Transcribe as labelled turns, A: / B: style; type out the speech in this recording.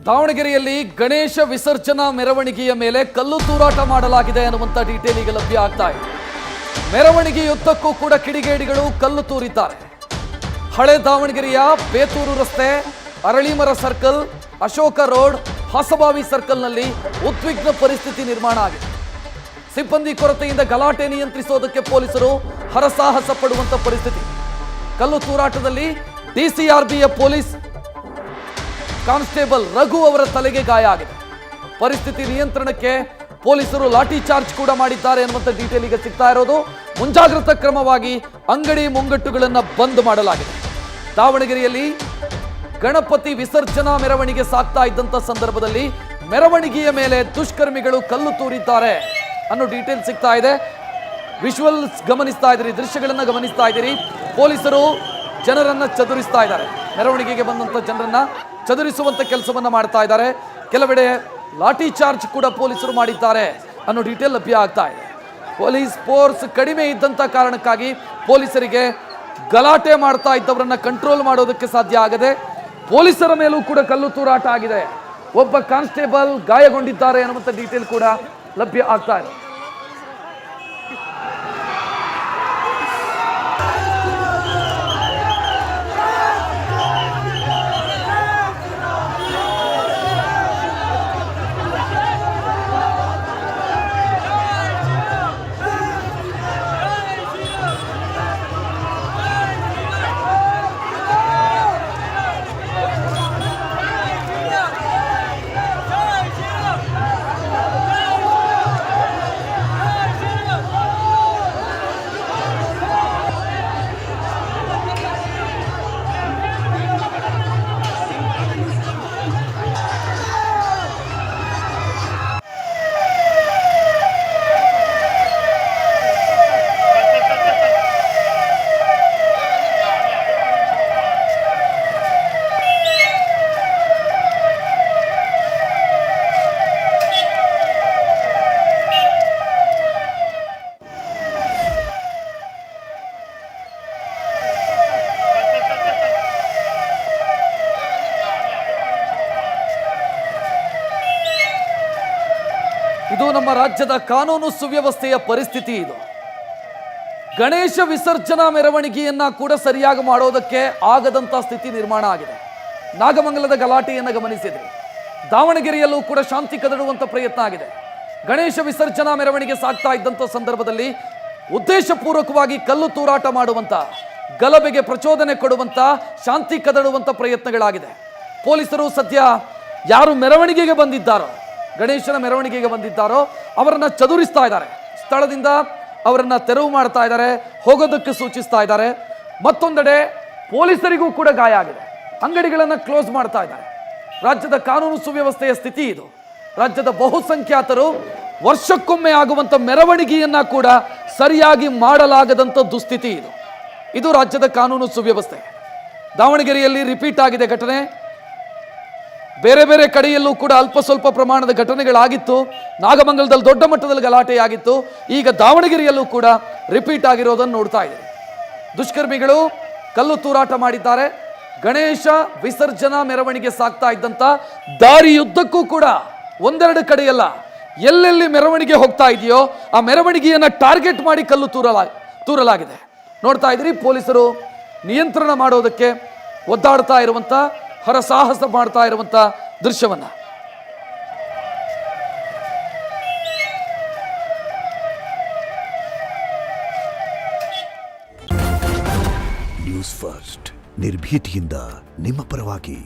A: ದಾವಣಗೆರೆಯಲ್ಲಿ ಗಣೇಶ ವಿಸರ್ಜನಾ ಮೆರವಣಿಗೆಯ ಮೇಲೆ ಕಲ್ಲು ತೂರಾಟ ಮಾಡಲಾಗಿದೆ ಅನ್ನುವಂಥ ಡೀಟೇಲ್ ಈಗ ಲಭ್ಯ ಆಗ್ತಾ ಇದೆ. ಮೆರವಣಿಗೆಯುದ್ದಕ್ಕೂ ಕೂಡ ಕಿಡಿಗೇಡಿಗಳು ಕಲ್ಲು ತೂರಿದ್ದಾರೆ. ಹಳೆ ದಾವಣಗೆರೆಯ ಬೇತೂರು ರಸ್ತೆ, ಅರಳಿಮರ ಸರ್ಕಲ್, ಅಶೋಕ ರೋಡ್, ಹೊಸಬಾವಿ ಸರ್ಕಲ್ನಲ್ಲಿ ಉದ್ವಿಗ್ನ ಪರಿಸ್ಥಿತಿ ನಿರ್ಮಾಣ ಆಗಿದೆ. ಸಿಬ್ಬಂದಿ ಕೊರತೆಯಿಂದ ಗಲಾಟೆ ನಿಯಂತ್ರಿಸೋದಕ್ಕೆ ಪೊಲೀಸರು ಹರಸಾಹಸ ಪಡುವಂತ ಪರಿಸ್ಥಿತಿ. ಕಲ್ಲು ತೂರಾಟದಲ್ಲಿ ಡಿಸಿಆರ್ಬಿಯ ಪೊಲೀಸ್ ಕಾನ್ಸ್ಟೇಬಲ್ ರಘು ಅವರ ತಲೆಗೆ ಗಾಯ ಆಗಿದೆ. ಪರಿಸ್ಥಿತಿ ನಿಯಂತ್ರಣಕ್ಕೆ ಪೊಲೀಸರು ಲಾಠಿ ಚಾರ್ಜ್ ಕೂಡ ಮಾಡಿದ್ದಾರೆ ಅನ್ನುವಂಥ ಡೀಟೇಲ್ ಈಗ ಸಿಗ್ತಾ ಇರೋದು. ಮುಂಜಾಗ್ರತಾ ಕ್ರಮವಾಗಿ ಅಂಗಡಿ ಮುಂಗಟ್ಟುಗಳನ್ನು ಬಂದ್ ಮಾಡಲಾಗಿದೆ. ದಾವಣಗೆರೆಯಲ್ಲಿ ಗಣಪತಿ ವಿಸರ್ಜನಾ ಮೆರವಣಿಗೆ ಸಾಗ್ತಾ ಇದ್ದಂಥ ಸಂದರ್ಭದಲ್ಲಿ ಮೆರವಣಿಗೆಯ ಮೇಲೆ ದುಷ್ಕರ್ಮಿಗಳು ಕಲ್ಲು ತೂರಿದ್ದಾರೆ ಅನ್ನೋ ಡೀಟೇಲ್ ಸಿಗ್ತಾ ಇದೆ. ವಿಜುವಲ್ಸ್ ಗಮನಿಸ್ತಾ ಇದ್ದೀರಿ, ದೃಶ್ಯಗಳನ್ನ ಗಮನಿಸ್ತಾ ಇದ್ದೀರಿ. ಪೊಲೀಸರು ಜನರನ್ನ ಚದುರಿಸ್ತಾ ಇದ್ದಾರೆ. ಮೆರವಣಿಗೆಗೆ ಬಂದಂತ ಜನರನ್ನ ಚದುರಿಸುವಂತ ಕೆಲಸವನ್ನ ಮಾಡ್ತಾ ಇದ್ದಾರೆ. ಕೆಲವೆಡೆ ಲಾಠಿ ಚಾರ್ಜ್ ಕೂಡ ಪೊಲೀಸರು ಮಾಡಿದ್ದಾರೆ ಅನ್ನೋ ಡೀಟೇಲ್ ಲಭ್ಯ ಆಗ್ತಾ ಇದೆ. ಪೊಲೀಸ್ ಫೋರ್ಸ್ ಕಡಿಮೆ ಇದ್ದಂತ ಕಾರಣಕ್ಕಾಗಿ ಪೊಲೀಸರಿಗೆ ಗಲಾಟೆ ಮಾಡ್ತಾ ಇದ್ದವರನ್ನ ಕಂಟ್ರೋಲ್ ಮಾಡೋದಕ್ಕೆ ಸಾಧ್ಯ ಆಗದೆ ಪೊಲೀಸರ ಮೇಲೂ ಕೂಡ ಕಲ್ಲು ತೂರಾಟ ಆಗಿದೆ. ಒಬ್ಬ ಕಾನ್ಸ್ಟೇಬಲ್ ಗಾಯಗೊಂಡಿದ್ದಾರೆ ಅನ್ನುವಂಥ ಡೀಟೇಲ್ ಕೂಡ ಲಭ್ಯ ಆಗ್ತಾ ಇದೆ. ಇದು ನಮ್ಮ ರಾಜ್ಯದ ಕಾನೂನು ಸುವ್ಯವಸ್ಥೆಯ ಪರಿಸ್ಥಿತಿ. ಇದು ಗಣೇಶ ವಿಸರ್ಜನಾ ಮೆರವಣಿಗೆಯನ್ನ ಕೂಡ ಸರಿಯಾಗಿ ಮಾಡೋದಕ್ಕೆ ಆಗದಂತ ಸ್ಥಿತಿ ನಿರ್ಮಾಣ ಆಗಿದೆ. ನಾಗಮಂಗಲದ ಗಲಾಟೆಯನ್ನು ಗಮನಿಸಿದ್ರಿ. ದಾವಣಗೆರೆಯಲ್ಲೂ ಕೂಡ ಶಾಂತಿ ಕದಡುವಂತ ಪ್ರಯತ್ನ ಆಗಿದೆ. ಗಣೇಶ ವಿಸರ್ಜನಾ ಮೆರವಣಿಗೆ ಸಾಗ್ತಾ ಇದ್ದಂಥ ಸಂದರ್ಭದಲ್ಲಿ ಉದ್ದೇಶಪೂರ್ವಕವಾಗಿ ಕಲ್ಲು ತೂರಾಟ ಮಾಡುವಂತ, ಗಲಭೆಗೆ ಪ್ರಚೋದನೆ ಕೊಡುವಂತ, ಶಾಂತಿ ಕದಡುವಂತ ಪ್ರಯತ್ನಗಳಾಗಿದೆ. ಪೊಲೀಸರು ಸದ್ಯ ಯಾರು ಮೆರವಣಿಗೆಗೆ ಬಂದಿದ್ದಾರೋ, ಗಣೇಶನ ಮೆರವಣಿಗೆಗೆ ಬಂದಿದ್ದಾರೋ ಅವರನ್ನ ಚದುರಿಸ್ತಾ ಇದ್ದಾರೆ. ಸ್ಥಳದಿಂದ ಅವರನ್ನ ತೆರವು ಮಾಡ್ತಾ ಇದ್ದಾರೆ, ಹೋಗೋದಕ್ಕೆ ಸೂಚಿಸ್ತಾ ಇದ್ದಾರೆ. ಮತ್ತೊಂದೆಡೆ ಪೊಲೀಸರಿಗೂ ಕೂಡ ಗಾಯ ಆಗಿದೆ. ಅಂಗಡಿಗಳನ್ನು ಕ್ಲೋಸ್ ಮಾಡ್ತಾ ಇದ್ದಾರೆ. ರಾಜ್ಯದ ಕಾನೂನು ಸುವ್ಯವಸ್ಥೆಯ ಸ್ಥಿತಿ ಇದು. ರಾಜ್ಯದ ಬಹುಸಂಖ್ಯಾತರು ವರ್ಷಕ್ಕೊಮ್ಮೆ ಆಗುವಂತ ಮೆರವಣಿಗೆಯನ್ನ ಕೂಡ ಸರಿಯಾಗಿ ಮಾಡಲಾಗದಂತ ದುಸ್ಥಿತಿ ಇದು. ಇದು ರಾಜ್ಯದ ಕಾನೂನು ಸುವ್ಯವಸ್ಥೆ. ದಾವಣಗೆರೆಯಲ್ಲಿ ರಿಪೀಟ್ ಆಗಿದೆ ಘಟನೆ. ಬೇರೆ ಬೇರೆ ಕಡೆಯಲ್ಲೂ ಕೂಡ ಅಲ್ಪ ಸ್ವಲ್ಪ ಪ್ರಮಾಣದ ಘಟನೆಗಳಾಗಿತ್ತು. ನಾಗಮಂಗಲದಲ್ಲಿ ದೊಡ್ಡ ಮಟ್ಟದಲ್ಲಿ ಗಲಾಟೆಯಾಗಿತ್ತು. ಈಗ ದಾವಣಗೆರೆಯಲ್ಲೂ ಕೂಡ ರಿಪೀಟ್ ಆಗಿರೋದನ್ನು ನೋಡ್ತಾ ಇದ್ದೀವಿ. ದುಷ್ಕರ್ಮಿಗಳು ಕಲ್ಲು ತೂರಾಟ ಮಾಡಿದ್ದಾರೆ. ಗಣೇಶ ವಿಸರ್ಜನಾ ಮೆರವಣಿಗೆ ಸಾಗ್ತಾ ಇದ್ದಂತ ದಾರಿಯುದ್ದಕ್ಕೂ ಕೂಡ ಒಂದೆರಡು ಕಡೆಯಲ್ಲ, ಎಲ್ಲೆಲ್ಲಿ ಮೆರವಣಿಗೆ ಹೋಗ್ತಾ ಇದೆಯೋ ಆ ಮೆರವಣಿಗೆಯನ್ನ ಟಾರ್ಗೆಟ್ ಮಾಡಿ ಕಲ್ಲು ತೂರಲಾಗಿದೆ. ನೋಡ್ತಾ ಇದ್ದೀರಿ, ಪೊಲೀಸರು ನಿಯಂತ್ರಣ ಮಾಡೋದಕ್ಕೆ ಒದ್ದಾಡ್ತಾ ಇರುವಂತ, ಹರಸಾಹಸ ಮಾಡ್ತಾ ಇರುವಂತ ದೃಶ್ಯವನ್ನ.
B: ನ್ಯೂಸ್ ಫಸ್ಟ್, ನಿರ್ಭೀತಿಯಿಂದ ನಿಮ್ಮ ಪರವಾಗಿ.